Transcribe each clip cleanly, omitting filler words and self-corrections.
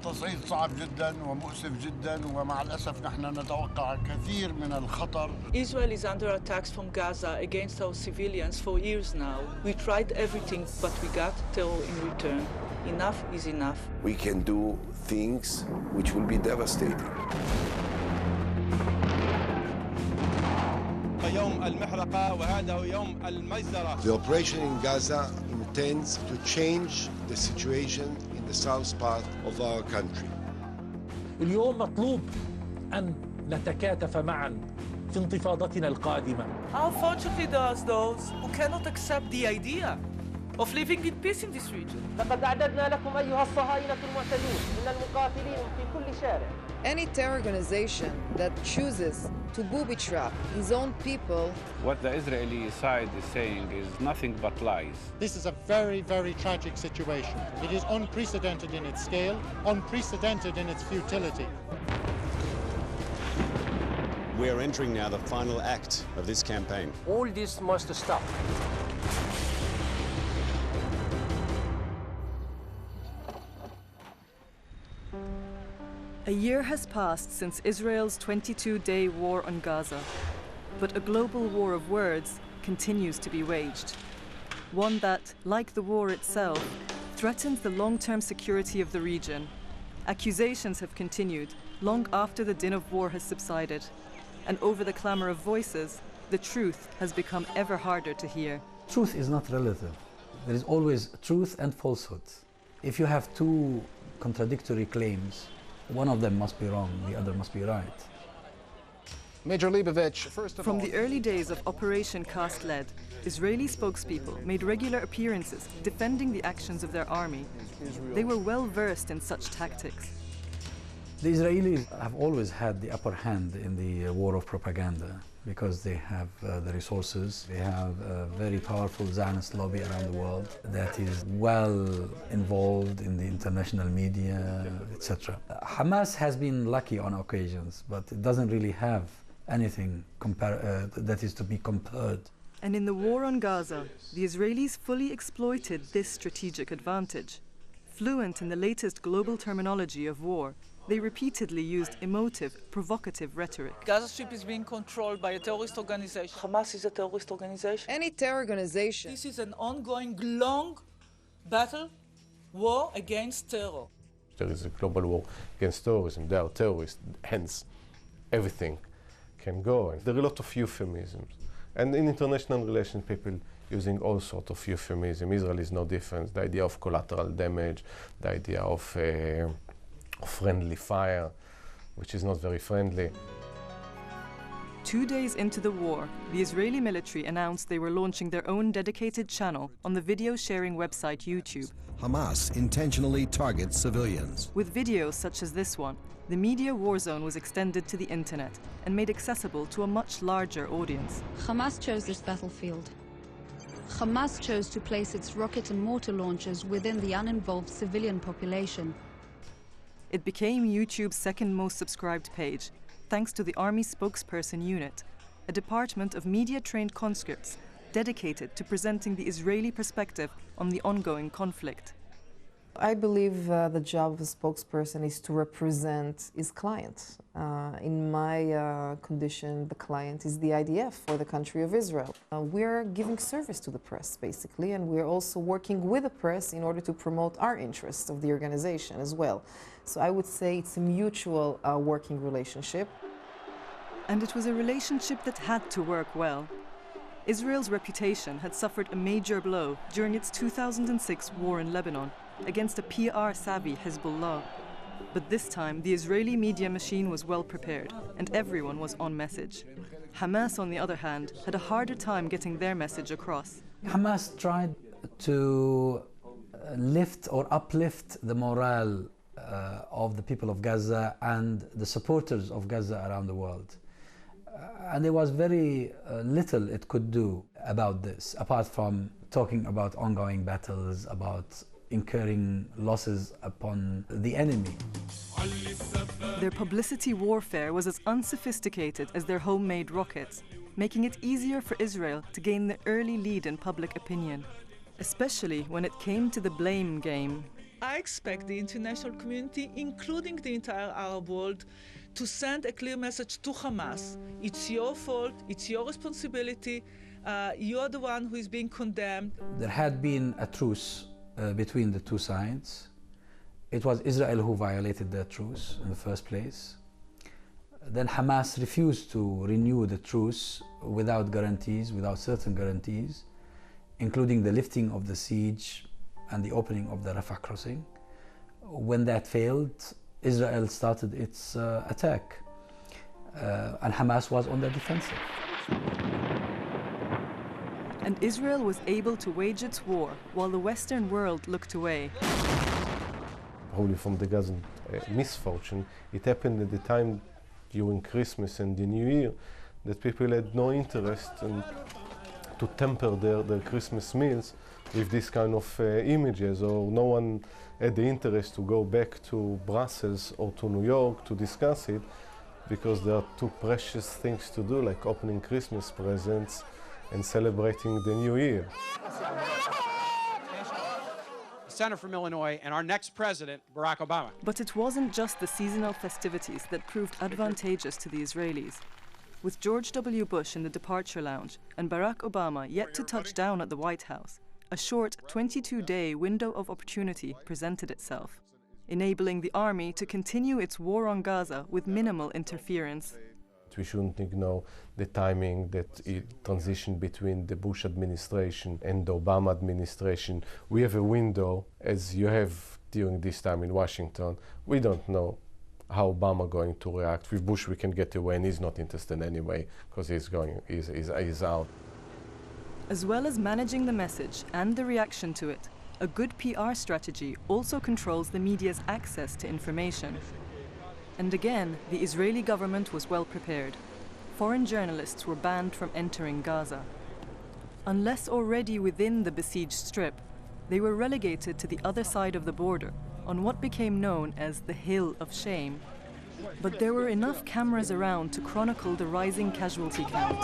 التصعيد صعب جدا ومؤسف جدا ومع الأسف نحن نتوقع الكثير من الخطر. Israel is under attacks from Gaza against our civilians for years now. We tried everything, but we got terror in return. Enough is enough. We can do things which will be devastating. يوم المحرقة وهذا هو يوم المجزرة. The operation in Gaza intends to change the situation in the south part of our country. اليوم مطلوب أن نتكاتف معا في انتفاضتنا القادمة. Unfortunately, there are those who cannot accept the idea of living in peace in this region. لقد أعددنا لكم أيها الصهاينة المعتدون من المقاتلين في كل شارع. Any terror organization that chooses to booby-trap his own people. What the Israeli side is saying is nothing but lies. This is a very, very tragic situation. It is unprecedented in its scale, unprecedented in its futility. We are entering now the final act of this campaign. All this must stop. A year has passed since Israel's 22-day war on Gaza, but a global war of words continues to be waged. One that, like the war itself, threatens the long-term security of the region. Accusations have continued long after the din of war has subsided, and over the clamor of voices, the truth has become ever harder to hear. Truth is not relative. There is always truth and falsehood. If you have two contradictory claims, one of them must be wrong, the other must be right. Major Leibovich, first of From all, the early days of Operation Cast Lead, Israeli spokespeople made regular appearances defending the actions of their army. They were well versed in such tactics. The Israelis have always had the upper hand in the war of propaganda because they have the resources. They have a very powerful Zionist lobby around the world that is well involved in the international media, etc. Hamas has been lucky on occasions, but it doesn't really have anything that is to be compared. And in the war on Gaza, the Israelis fully exploited this strategic advantage. Fluent in the latest global terminology of war, they repeatedly used emotive, provocative rhetoric. Gaza Strip is being controlled by a terrorist organization. Hamas is a terrorist organization. Any terror organization. This is an ongoing, long battle, war against terror. There is a global war against terrorism. There are terrorists, hence everything can go. And there are a lot of euphemisms. And in international relations, people using all sorts of euphemism. Israel is no different. The idea of collateral damage, the idea of friendly fire, which is not very friendly. 2 days into the war, the Israeli military announced they were launching their own dedicated channel on the video-sharing website YouTube. Hamas intentionally targets civilians. With videos such as this one, the media war zone was extended to the internet and made accessible to a much larger audience. Hamas chose this battlefield. Hamas chose to place its rocket and mortar launchers within the uninvolved civilian population. It became YouTube's second most subscribed page, thanks to the Army Spokesperson Unit, a department of media-trained conscripts dedicated to presenting the Israeli perspective on the ongoing conflict. I believe the job of a spokesperson is to represent his client. In my condition, the client is the IDF, or the country of Israel. We're giving service to the press, basically, and we're also working with the press in order to promote our interests of the organization as well. So I would say it's a mutual working relationship. And it was a relationship that had to work well. Israel's reputation had suffered a major blow during its 2006 war in Lebanon against a PR-savvy Hezbollah. But this time, the Israeli media machine was well prepared, and everyone was on message. Hamas, on the other hand, had a harder time getting their message across. Hamas tried to lift or uplift the morale of the people of Gaza and the supporters of Gaza around the world. And there was very little it could do about this, apart from talking about ongoing battles, about incurring losses upon the enemy. Their publicity warfare was as unsophisticated as their homemade rockets, making it easier for Israel to gain the early lead in public opinion. Especially when it came to the blame game. I expect the international community, including the entire Arab world, to send a clear message to Hamas. It's your fault, it's your responsibility, you're the one who is being condemned. There had been a truce between the two sides. It was Israel who violated that truce in the first place. Then Hamas refused to renew the truce without guarantees, without certain guarantees, including the lifting of the siege and the opening of the Rafah crossing. When that failed, Israel started its attack, and Hamas was on the defensive. And Israel was able to wage its war while the Western world looked away. Probably from the Gaza misfortune, it happened at the time during Christmas and the New Year that people had no interest in to temper their Christmas meals with this kind of images, or no one had the interest to go back to Brussels or to New York to discuss it, because there are two precious things to do, like opening Christmas presents and celebrating the New Year. Senator from Illinois and our next president, Barack Obama. But it wasn't just the seasonal festivities that proved advantageous to the Israelis. With George W. Bush in the departure lounge and Barack Obama yet to touch down at the White House, a short 22-day window of opportunity presented itself, enabling the army to continue its war on Gaza with minimal interference. We shouldn't ignore the timing that it transitioned between the Bush administration and the Obama administration. We have a window, as you have during this time in Washington. We don't know how Obama going to react. With Bush we can get away, and he's not interested anyway, because he's out. As well as managing the message and the reaction to it, a good PR strategy also controls the media's access to information. And again, the Israeli government was well prepared. Foreign journalists were banned from entering Gaza. Unless already within the besieged strip, they were relegated to the other side of the border, on what became known as the Hill of Shame. But there were enough cameras around to chronicle the rising casualty count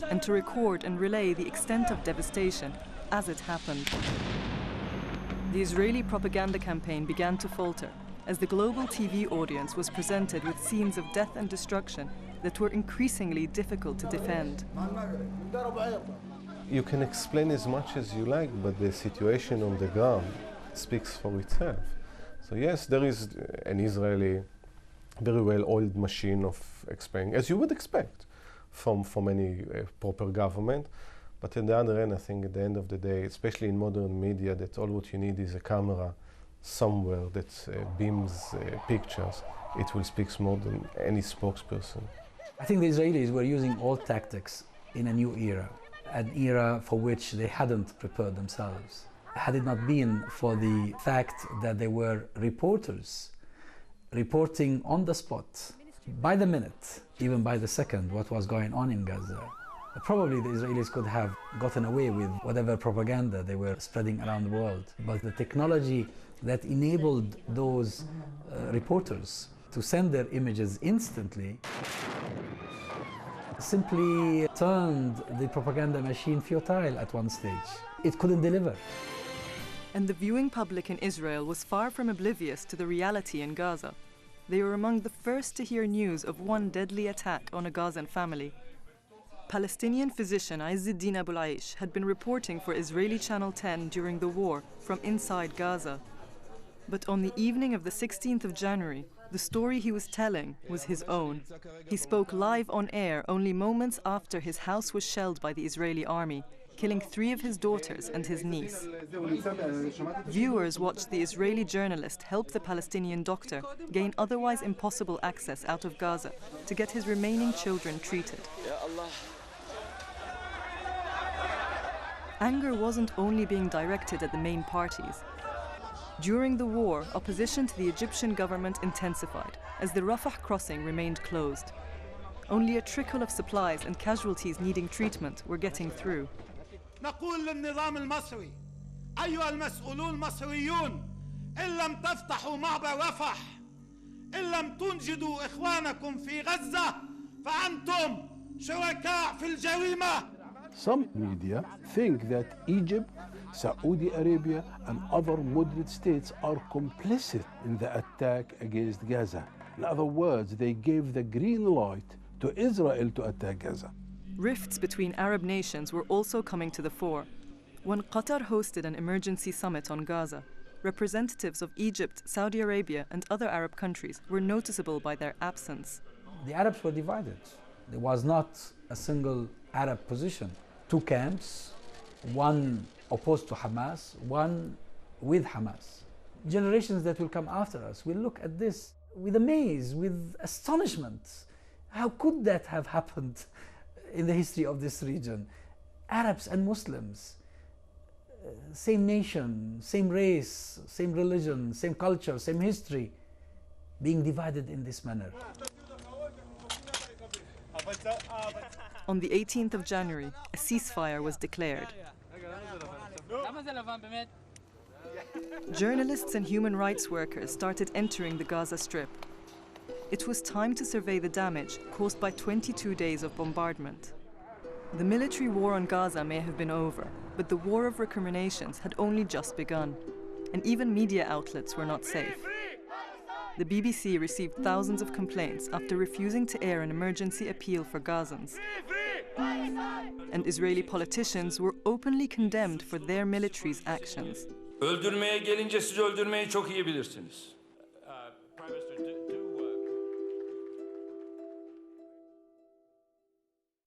and to record and relay the extent of devastation as it happened. The Israeli propaganda campaign began to falter as the global TV audience was presented with scenes of death and destruction that were increasingly difficult to defend. You can explain as much as you like, but the situation on the ground speaks for itself. So yes, there is an Israeli, very well-oiled machine of explaining, as you would expect from any proper government. But on the other end, I think at the end of the day, especially in modern media, that all what you need is a camera somewhere that beams pictures. It will speak more than any spokesperson. I think the Israelis were using old tactics in a new era, an era for which they hadn't prepared themselves. Had it not been for the fact that they were reporters reporting on the spot, by the minute, even by the second, what was going on in Gaza, probably the Israelis could have gotten away with whatever propaganda they were spreading around the world. But the technology that enabled those reporters to send their images instantly simply turned the propaganda machine futile at one stage. It couldn't deliver. And the viewing public in Israel was far from oblivious to the reality in Gaza. They were among the first to hear news of one deadly attack on a Gazan family. Palestinian physician Izzeddin Abu Aish had been reporting for Israeli Channel 10 during the war from inside Gaza. But on the evening of the 16th of January, the story he was telling was his own. He spoke live on air only moments after his house was shelled by the Israeli army, killing 3 of his daughters and his niece. Viewers watched the Israeli journalist help the Palestinian doctor gain otherwise impossible access out of Gaza to get his remaining children treated. Anger wasn't only being directed at the main parties. During the war, opposition to the Egyptian government intensified as the Rafah crossing remained closed. Only a trickle of supplies and casualties needing treatment were getting through. نقول للنظام المصري أيها المسؤولون المصريون إن لم تفتحوا معبر رفح إن لم تنجدوا إخوانكم في غزة فأنتم شركاء في الجريمة. Some media think that Egypt, Saudi Arabia, and other moderate states are complicit in the attack against Gaza. In other words, they gave the green light to Israel to attack Gaza. Rifts between Arab nations were also coming to the fore. When Qatar hosted an emergency summit on Gaza, representatives of Egypt, Saudi Arabia, and other Arab countries were noticeable by their absence. The Arabs were divided. There was not a single Arab position. Two camps, one opposed to Hamas, one with Hamas. Generations that will come after us will look at this with amaze, with astonishment. How could that have happened in the history of this region? Arabs and Muslims, same nation, same race, same religion, same culture, same history, being divided in this manner. On the 18th of January, a ceasefire was declared. Journalists and human rights workers started entering the Gaza Strip. It was time to survey the damage caused by 22 days of bombardment. The military war on Gaza may have been over, but the war of recriminations had only just begun, and even media outlets were not safe. The BBC received thousands of complaints after refusing to air an emergency appeal for Gazans. And Israeli politicians were openly condemned for their military's actions. Öldürmeye gelince siz öldürmeyi çok iyi bilirsiniz.